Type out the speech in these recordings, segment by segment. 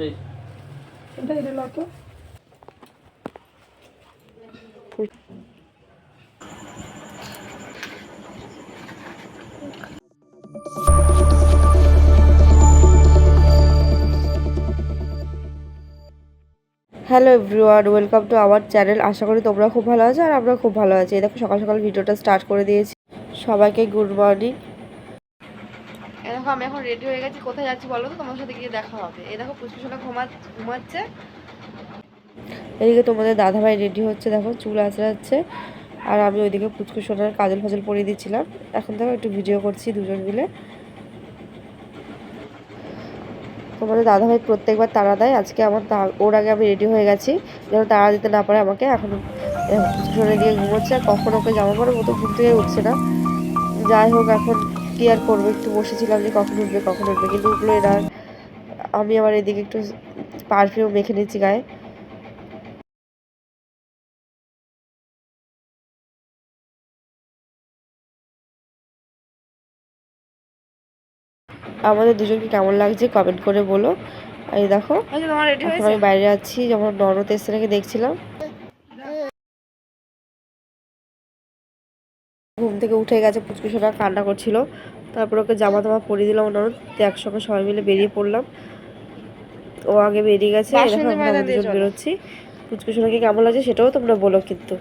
এই এটা লতো hello everyone, welcome to our channel. আশা করি তোমরা খুব ভালো আছো আর আমরা খুব ভালো আছি। দেখো সকাল সকাল ভিডিওটা স্টার্ট করে দিয়েছি। সবাইকে গুড মর্নিং। দেখো আমি এখন রেডি হয়ে গেছি। কোথায় যাচ্ছি বলো তো? তোমার সাথে গিয়ে দেখা হবে। এই দেখো পুষ্কুসোনা ঘুমাচ্ছে। এদিকে তোমাদের দাদাভাই রেডি হচ্ছে, দেখো চুল আঁচড়াচ্ছে। আর আমি ওইদিকে পুষ্কুসোনার কাজল ফাজল পরিয়ে দিচ্ছিলাম। এখন দেখো একটু ভিডিও করছি দুজন মিলে। তোমাদের দাদাভাই প্রত্যেকবার তাড়া দেয়, আজকে আমার ওর আগে আমি রেডি হয়ে গেছি যেন তাড়া দিতে না পারে আমাকে। এখন পুষ্কুসোনা দিয়ে ঘুমোচ্ছে আর কখন ওকে জামা পরে মতো ঘুম থেকে উঠছে না। যাই হোক, এখন কি আর করবো, একটু বসেছিলাম যে কখন উঠবে কিন্তু উঠলো এরা। আমি আবার এদিকে একটু পারফিউম মেখে নিচ্ছি গায়ে। আমাদের দুজনকে কেমন লাগছে কমেন্ট করে বলো। এই দেখো এখন আমি বাইরে আছি, যেমন ননদ এসে নাকি দেখছিলাম। ঘুম থেকে উঠে গেছে, পুচকুসোনা কান্না করছিল। তারপর ওকে জামা টামা পরিয়ে দিলাম ননদ, একসঙ্গে সবাই মিলে বেরিয়ে পড়লাম। ও আগে বেরিয়ে গেছে, এখন আমরা দুজন বেরোচ্ছি। পুচকুসোনাকে কেমন লাগছে সেটাও তোমরা বলো কিন্তু।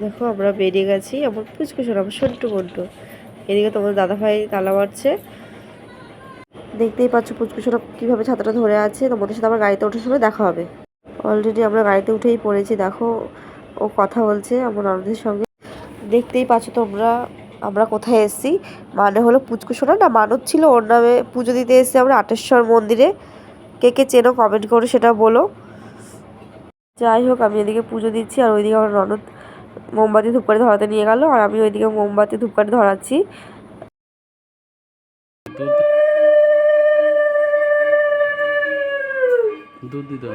দেখো আমরা বেরিয়ে গেছি, আমার পুচকুসোনা আমার সন্টু বন্টু। এদিকে তোমার দাদাভাই তালা মারছে। দেখতেই পাচ্ছ পুচকুসোনা কীভাবে ছাতাটা ধরে আছে। তোমাদের সাথে আমার গাড়িতে ওঠার সময় দেখা হবে। অলরেডি আমরা গাড়িতে উঠেই পড়েছি। দেখো ও কথা বলছে আমার ননদের সঙ্গে। দেখতেই পাচ্ছ তোমরা আমরা কোথায় এসেছি। মানে হলো পুচকুসোনা না মানত ছিল, ওর নামে পুজো দিতে এসেছি আমরা আটেশ্বর মন্দিরে। কে কে চেনো কমেন্ট করে সেটা বলো। যাই হোক, আমি এদিকে পুজো দিচ্ছি আর ওইদিকে আমার ননদ মোমবাতি ধূপকাঠি ধরাতে নিয়ে গেল আর আমি ওইদিকে মোমবাতি ধূপকাঠি ধরাচ্ছি। দুধ দিতে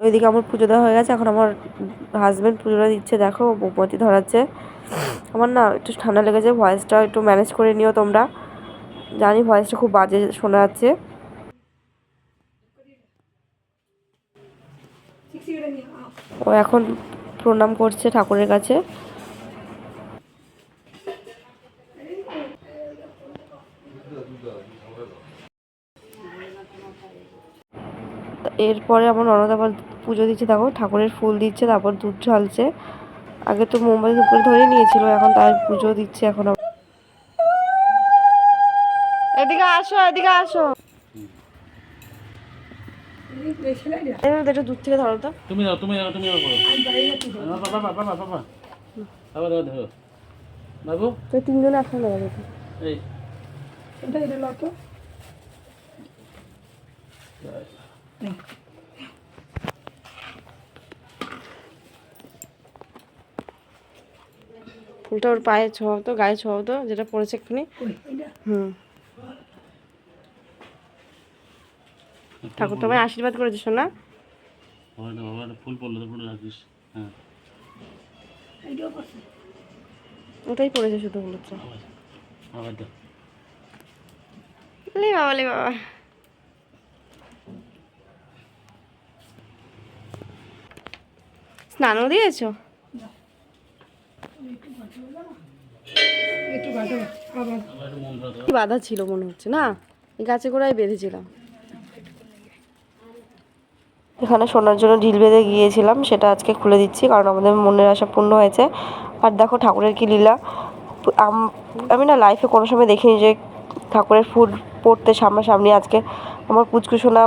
ওইদিকে আমার পুজো দেওয়া হয়ে গেছে। এখন আমার হাজব্যান্ড পুজোটা দিচ্ছে, দেখো মোমবাতি ধরাচ্ছে। আমার না একটু ঠান্ডা লেগেছে, ভয়েসটা একটু ম্যানেজ করে নিও তোমরা। জানি ভয়েসটা খুব বাজে শোনা যাচ্ছে। ও এখন প্রণাম করছে ঠাকুরের কাছে। এরপরে আমার ননদ আবার পুজো দিচ্ছে, দেখো ঠাকুরের ফুল দিচ্ছে, তারপর দুধ ঢালছে। আগে তো মোমবাতি ধূপ করে ধরে নিয়েছিল, এখন তার পুজো দিচ্ছে। এখন এদিকে আসো, এদিকে আসো। একটু দূর থেকে ধরো তো। তুমি দাও, তুমি ধরো বাবু। তো তিনজনে একসঙ্গে ধরো। এই এটা লতো ফুলটা ওর পায়ে ছোঁয়াও তো, গায়ে ছোঁয়াও তো, যেটা পড়েছে এক্ষুনি। ঠাকুর তোমায় আশীর্বাদ করেছিস না? ফুল পড়লো তো ফুল রাখিস। হ্যাঁ ওটাই পড়েছে শুধু বলেছে। বাবা লে বাবা। স্নানও দিয়েছো? বাধা ছিল মনে হচ্ছে না, গাছে গোড়ায় বেঁধেছিলাম। এখানে শোনার জন্য ঢিল বেঁধে গিয়েছিলাম, সেটা আজকে খুলে দিচ্ছি কারণ আমাদের মনের আশা পূর্ণ হয়েছে। আর দেখো ঠাকুরের কি লীলা। আমি না লাইফে কোনো সময় দেখিনি যে ঠাকুরের ফুল পড়তে সামনাসামনি। আজকে আমার পুচকুসোনা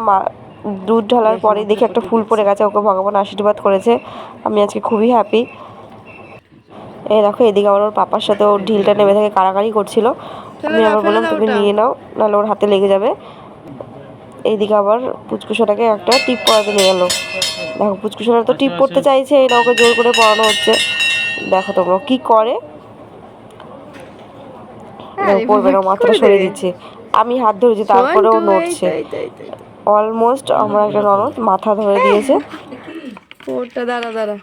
দুধ ঢালার পরে দেখে একটা ফুল পড়ে গেছে, ওকে ভগবান আশীর্বাদ করেছে। আমি আজকে খুবই হ্যাপি। এই দেখো এদিকে আমার ওর পাপার সাথে ওর ঢিলটা নেমে থেকে কাড়াকাড়ি করছিল। আমি আবার বললাম তুমি নিয়ে নাও, নাহলে ওর হাতে লেগে যাবে। এইদিকে আবার পুচকুসোনাকে একটা টিপ পরাতে নিয়ে গেলো। দেখো পুচকুসোনা তো টিপ পড়তে চাইছে, এটা ওকে জোর করে পড়ানো হচ্ছে। দেখো তোমরা কি করে। পড়বে না, মাথাটা সরিয়ে দিচ্ছে। আমি হাত ধরেছি তারপরেও নড়ছে। অলমোস্ট আমার একটা ননদ মাথা ধরে দিয়েছে। ওটা দাঁড়া দাঁড়া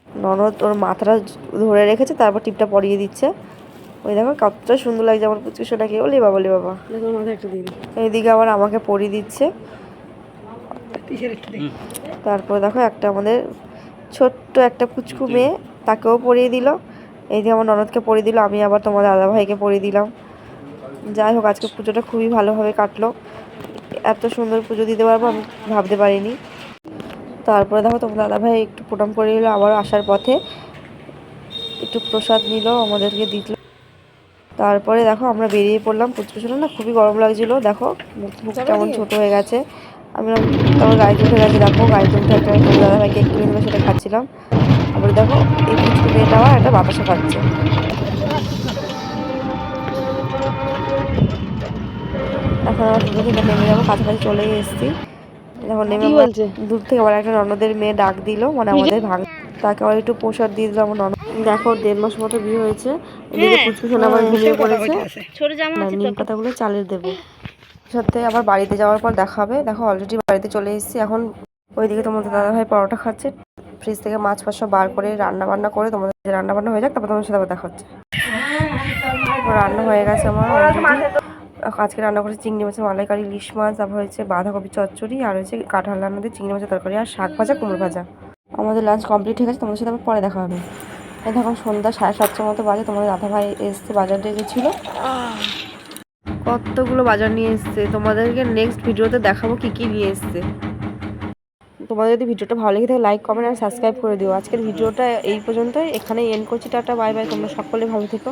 ননদ ওর মাথাটা ধরে রেখেছে, তারপর টিপটা পরিয়ে দিচ্ছে। ওই দেখো কতটা সুন্দর লাগছে আমার পুচকু সোনাকে। ওলে বাবা, ওলে বাবা। এইদিকে আবার আমাকে পরিয়ে দিচ্ছে। তারপর দেখো একটা আমাদের ছোট্ট একটা পুচকু মেয়ে, তাকেও পরিয়ে দিল। এইদিকে আমার ননদকে পরিয়ে দিল, আমি আবার তোমাদের দাদাভাইকে পরিয়ে দিলাম। যাই হোক, আজকে পুজোটা খুবই ভালোভাবে কাটলো। এত সুন্দর পুজো দিতে পারবো আমি ভাবতে পারিনি। তারপরে দেখো তোমার দাদাভাই একটু প্রণাম করে নিল, আবার আসার পথে একটু প্রসাদ নিল, আমাদেরকে দিল। তারপরে দেখো আমরা বেরিয়ে পড়লাম। পুচকুচোটা না খুবই গরম লাগছিলো, দেখো মুখ কেমন ছোট হয়ে গেছে। আমি তারপর গাড়িতে উঠে গেছে, দেখো গাড়িতে উঠে একটা তোমার দাদাভাই কেক কিনে দিল, সেটা খাচ্ছিলাম। তারপরে দেখো এই পুচকু মেয়েটা আবার একটা বাতাসা খাচ্ছে। এখন আমার টোটো থেকে নেমে যাবো, কাছাকাছি চলেই এসেছি। যখন নেমে দূর থেকে আবার একটা ননদের মেয়ে ডাক দিল, মানে আমাদের তাকে আবার একটু প্রসাদ দিয়ে দিল আমার ননদ। দেখো 1.5 মাস মতো বিয়ে হয়েছে। এদিকে পুচকু সোনা আবার ঘুমিয়ে পড়েছে। নিম পাতাগুলো চালের দেবো সাথে। আবার বাড়িতে যাওয়ার পর দেখা হবে। দেখো অলরেডি বাড়িতে চলে এসেছি। এখন ওইদিকে তোমাদের দাদাভাই পরোটা খাচ্ছে, ফ্রিজ থেকে মাছ ফাছ সব বার করে রান্না বান্না করে তোমাদের রান্না বান্না হয়ে যাক, তারপর তোমাদের সাথে আবার দেখা হচ্ছে। রান্না হয়ে গেছে আমার অলরেডি। আজকে রান্না করেছি চিংড়ি মাছের মালাইকারি, ইলিশ মাছ, তারপর হয়েছে বাঁধাকপি চচ্চড়ি, আর হয়েছে কাঁঠাল রান্না দিয়ে চিংড়ি মাছের তরকারি, আর শাক ভাজা, কুমড়ো ভাজা। আমাদের লাঞ্চ কমপ্লিট হয়ে গেছে, তোমাদের সাথে আবার পরে দেখা হবে। এই দেখো সন্ধ্যা 7:30টার মতো বাজে। তোমাদের দাদাভাই এসছে, বাজার দিয়ে গেছিলো, কতগুলো বাজার নিয়ে এসছে। তোমাদেরকে নেক্সট ভিডিওতে দেখাবো কি কি নিয়ে এসছে। তোমাদের যদি ভিডিওটা ভালো লেগে থাকে লাইক, কমেন্ট আর সাবস্ক্রাইব করে দিও। আজকের ভিডিওটা এই পর্যন্তই, এখানেই এন্ড করছি। Tata, bye bye. তোমরা সকলে ভালো থেকো।